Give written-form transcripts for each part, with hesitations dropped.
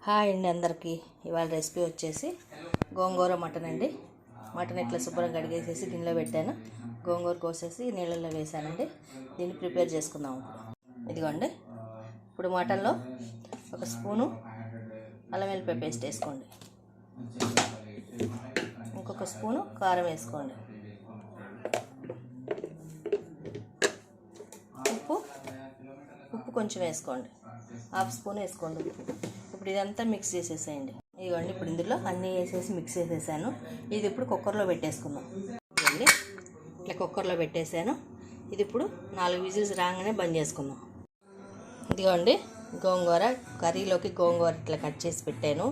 Hi అండి అందరికీ. ఇవాళ రెసిపీ వచ్చేసి గోంగూర మటన్ అండి. మటన్ ఇట్లా శుభ్రంగా కడిగేసేసి గిన్నెలో పెట్టాను. గోంగూర కోసేసి నీళ్ళల్లో వేసానండి. దీన్ని ప్రిపేర్ చేసుకుందాం. ఇదిగోండి, ఇప్పుడు మటన్లో ఒక స్పూను అల్లం వెల్లిపాయ పేస్ట్ వేసుకోండి. ఇంకొక స్పూను కారం వేసుకోండి. ఉప్పు కొంచెం వేసుకోండి, హాఫ్ స్పూన్ వేసుకోండి. ఇప్పుడు ఇదంతా మిక్స్ చేసేసేయండి. ఇదిగోండి, ఇప్పుడు ఇందులో అన్నీ వేసేసి మిక్స్ చేసేసాను. ఇది ఇప్పుడు కుక్కర్లో పెట్టేసుకుందాం. ఇదిగోండి, ఇట్లా కుక్కర్లో పెట్టేసాను. ఇది ఇప్పుడు 4 విజిల్స్ రాగానే బంద్ చేసుకుందాం. ఇదిగోండి, గోంగూర కర్రీలోకి గోంగూర ఇట్లా కట్ చేసి పెట్టాను.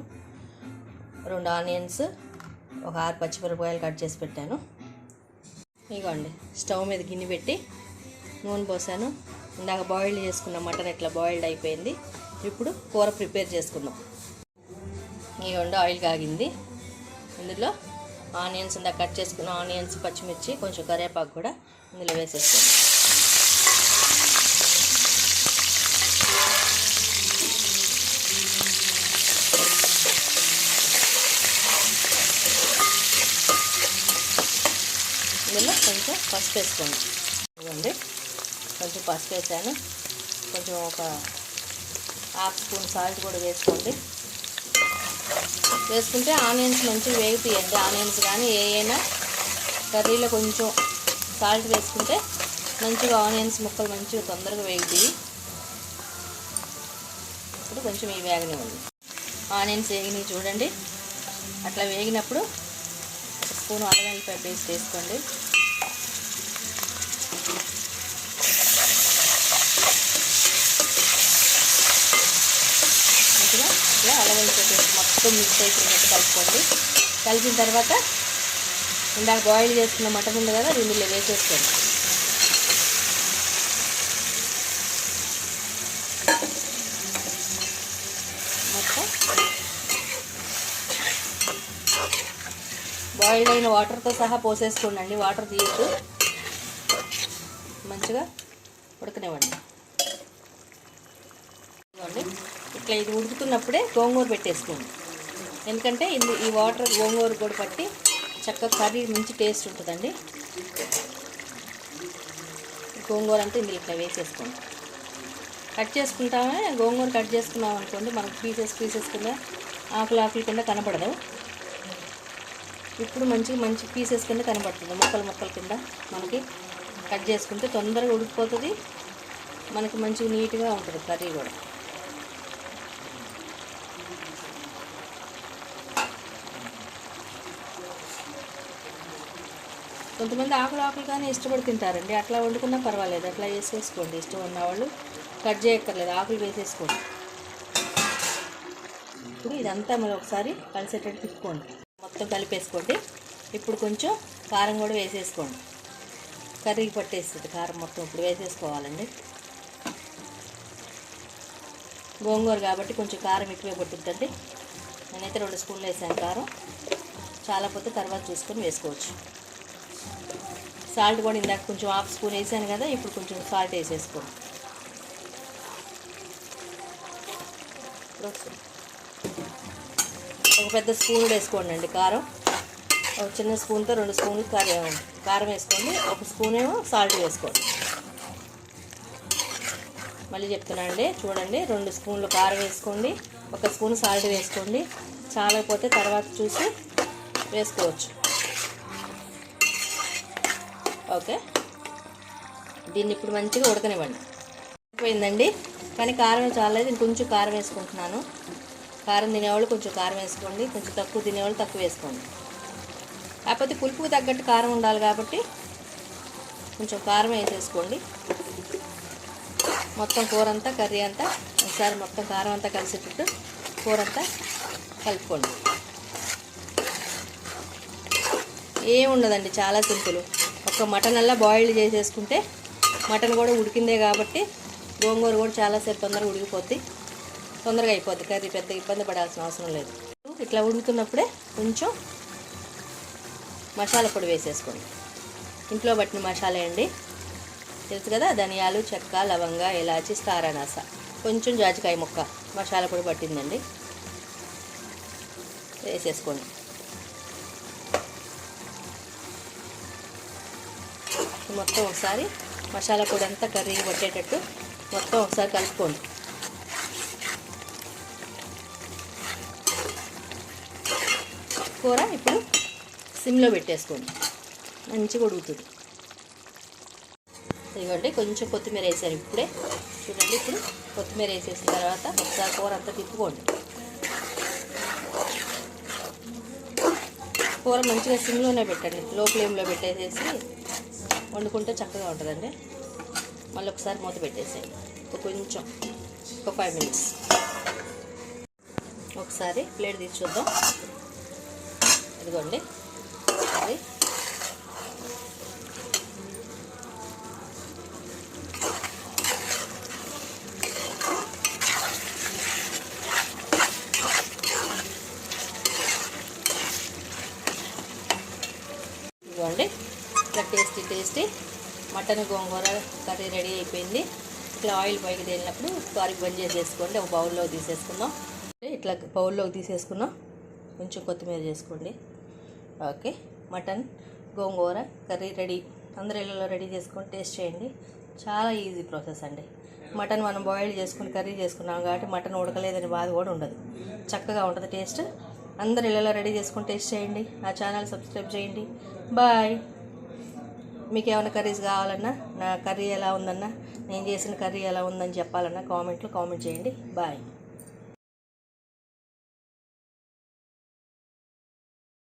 2 ఆనియన్స్, ఒక 6 పచ్చిమిరపకాయలు కట్ చేసి పెట్టాను. ఇదిగోండి, స్టవ్ మీద గిన్నె పెట్టి నూనె పోసాను. ఇందాక బాయిల్డ్ చేసుకున్న మటన్ ఇట్లా బాయిల్డ్ అయిపోయింది. ఇప్పుడు కూర ప్రిపేర్ చేసుకుందాం. ఇదిగోండి, ఆయిల్ కాగింది. ఇందులో ఆనియన్స్ ఇందాక కట్ చేసుకున్న ఆనియన్స్, పచ్చిమిర్చి, కొంచెం కరివేపాకు కూడా ఇందులో వేసేసుకోండి. ఇందులో కొంచెం పసుపు వేసుకోండి. ఇదిగోండి, కొంచెం పసుపు వేసాను. కొంచెం ఒక హాఫ్ స్పూన్ సాల్ట్ కూడా వేసుకోండి. వేసుకుంటే ఆనియన్స్ మంచిగా వేగుతాయండి. ఆనియన్స్ కానీ ఏమైనా కర్రీలో కొంచెం సాల్ట్ వేసుకుంటే మంచిగా ఆనియన్స్ ముక్కలు మంచిగా తొందరగా వేగుతాయి. ఇప్పుడు కొంచెం ఈ వేగనివ్వండి. ఆనియన్స్ వేగినవి చూడండి. అట్లా వేగినప్పుడు ఒక స్పూన్ అల్లం వెల్లిపాయ పేస్ట్ వేసుకోండి. ఇట్లా అల్లం వెల్లిపాయ పేస్ట్ మొత్తం మిక్స్ అయిపోయినట్టు కలుపుకోండి. కలిపిన తర్వాత ఇందాక బాయిల్ చేసుకున్న మటన్ ఉంది కదా, దీనిలో వేసేసుకోండి. మొత్తం బాయిల్డ్ అయిన వాటర్తో సహా పోసేసుకోండి. వాటర్ తీయద్దు, మంచిగా ఉడకనివ్వండి. ఇట్లా ఇది ఉడుకుతున్నప్పుడే గోంగూర పెట్టేసుకోండి. ఎందుకంటే ఈ వాటర్ గోంగూర కూడా పట్టి చక్కగా కర్రీ మంచి టేస్ట్ ఉంటుందండి. గోంగూర అంతా ఇందులో ఇట్లా వేసేసుకోండి. కట్ చేసుకుంటామే గోంగూర కట్ చేసుకున్నాం అనుకోండి, మనకు పీసెస్ కింద ఆకులు కింద కనపడదు. ఇప్పుడు మంచి పీసెస్ కింద కనపడుతుంది. ముక్కల కింద మనకి కట్ చేసుకుంటే తొందరగా ఉడికిపోతుంది. మనకి మంచిగా నీట్గా ఉంటుంది కర్రీ కూడా. కొంతమంది ఆకులు కానీ ఇష్టపడి తింటారండి. అట్లా వండుకున్నా పర్వాలేదు, అట్లా వేసేసుకోండి. ఇష్టం ఉన్నవాళ్ళు కట్ చేయక్కర్లేదు, ఆకులు వేసేసుకోండి. ఇప్పుడు ఇదంతా మనం ఒకసారి కలిసేటట్టు తిప్పుకోండి. మొత్తం కలిపేసుకోండి. ఇప్పుడు కొంచెం కారం కూడా వేసేసుకోండి. కర్రీకి పట్టేస్తుంది కారం మొత్తం. ఇప్పుడు వేసేసుకోవాలండి. గోంగూర కాబట్టి కొంచెం కారం ఎక్కువే పట్టుద్దండి. నేనైతే 2 స్పూన్లు వేసాను కారం. చాలా పోతే తర్వాత చూసుకొని వేసుకోవచ్చు. సాల్ట్ కూడా ఇందాక కొంచెం హాఫ్ స్పూన్ వేసాను కదా, ఇప్పుడు కొంచెం సాల్ట్ వేసేసుకోండి. ఒక పెద్ద స్పూన్ వేసుకోండి అండి కారం. ఒక చిన్న స్పూన్తో 2 స్పూన్లు కారం వేసుకోండి. ఒక స్పూన్ ఏమో సాల్ట్ వేసుకోండి. మళ్ళీ చెప్తున్నానండి, చూడండి, 2 స్పూన్లు కారం వేసుకోండి, 1 స్పూన్ సాల్ట్ వేసుకోండి. చాలకపోతే తర్వాత చూసి వేసుకోవచ్చు. ఓకే, దీన్ని ఇప్పుడు మంచిగా ఉడకనివ్వండి. అయిపోయిందండి, కానీ కారం చాలేదు. ఇంకొంచెం కారం వేసుకుంటున్నాను. కారం తినేవాళ్ళు కొంచెం కారం వేసుకోండి, కొంచెం తక్కువ తినేవాళ్ళు తక్కువ వేసుకోండి. కాకపోతే పులుపుకు తగ్గట్టు కారం ఉండాలి కాబట్టి కొంచెం కారం వేసేసుకోండి. మొత్తం కూర అంతా కర్రీ అంతా ఒకసారి మొత్తం కారం అంతా కలిసేటట్టు కూర అంతా కలుపుకోండి. ఏముండదండి, చాలా సింపుల్. ఒక మటన్ అలా బాయిల్డ్ చేసేసుకుంటే మటన్ కూడా ఉడికిందే కాబట్టి గోంగూర కూడా చాలాసేపు తొందరగా ఉడికిపోద్ది, తొందరగా అయిపోద్ది కర్రీ. పెద్ద ఇబ్బంది పడాల్సిన అవసరం లేదు. ఇట్లా ఉడుకుతున్నప్పుడే కొంచెం మసాలా పొడి వేసేసుకోండి. ఇంట్లో పట్టిన మసాలా అండి, తెలుసు కదా, ధనియాలు, చెక్క, లవంగ, ఇలాచి, స్టార్ అనాస, కొంచెం జాజికాయ ముక్క మసాలా పొడి పట్టిందండి. వేసేసుకోండి. మొత్తం ఒకసారి మసాలా పొడి అంతా కర్రీకి పట్టేటట్టు మొత్తం ఒకసారి కలుపుకోండి. కూర ఇప్పుడు సిమ్లో పెట్టేసుకోండి, మంచిగా ఉడుకుతుంది. ఇదిగోండి కొంచెం కొత్తిమీర వేసాను ఇప్పుడే. చూడండి, ఇప్పుడు కొత్తిమీర వేసేసిన తర్వాత ఒకసారి కూర అంతా తిప్పుకోండి. కూర మంచిగా సిమ్లోనే పెట్టండి, లో ఫ్లేమ్లో పెట్టేసేసి వండుకుంటే చక్కగా ఉంటుందండి. మళ్ళీ ఒకసారి మూత పెట్టేసేయండి. కొంచెం ఒక 5 minutes. ఒకసారి ప్లేట్ తీసి చూద్దాం. ఇదిగోండి అది ఇదిగోండి ఇట్లా టేస్టీ మటన్ గోంగూర కర్రీ రెడీ అయిపోయింది. ఇట్లా ఆయిల్ పైకి తేలినప్పుడు కారికి బంద్ చేసేసుకోండి. ఒక బౌల్లోకి తీసేసుకుందాం. ఇట్లా బౌల్లోకి తీసేసుకున్నాం. కొంచెం కొత్తిమీర చేసుకోండి. ఓకే, మటన్ గోంగూర కర్రీ రెడీ. అందరూ ఇళ్ళలో రెడీ చేసుకొని టేస్ట్ చేయండి. చాలా ఈజీ ప్రాసెస్ అండి. మటన్ మనం బాయిల్ చేసుకుని కర్రీ చేసుకున్నాం కాబట్టి మటన్ ఉడకలేదని బాధ కూడా ఉండదు. చక్కగా ఉంటుంది టేస్ట్. అందరు ఇళ్ళలో రెడీ చేసుకొని టేస్ట్ చేయండి. నా ఛానల్ సబ్స్క్రైబ్ చేయండి. బాయ్. మీకు ఏమైనా కర్రీస్ కావాలన్నా, నా కర్రీ ఎలా ఉందన్నా, నేను చేసిన కర్రీ ఎలా ఉందని చెప్పాలన్నా కామెంట్ చేయండి. బాయ్.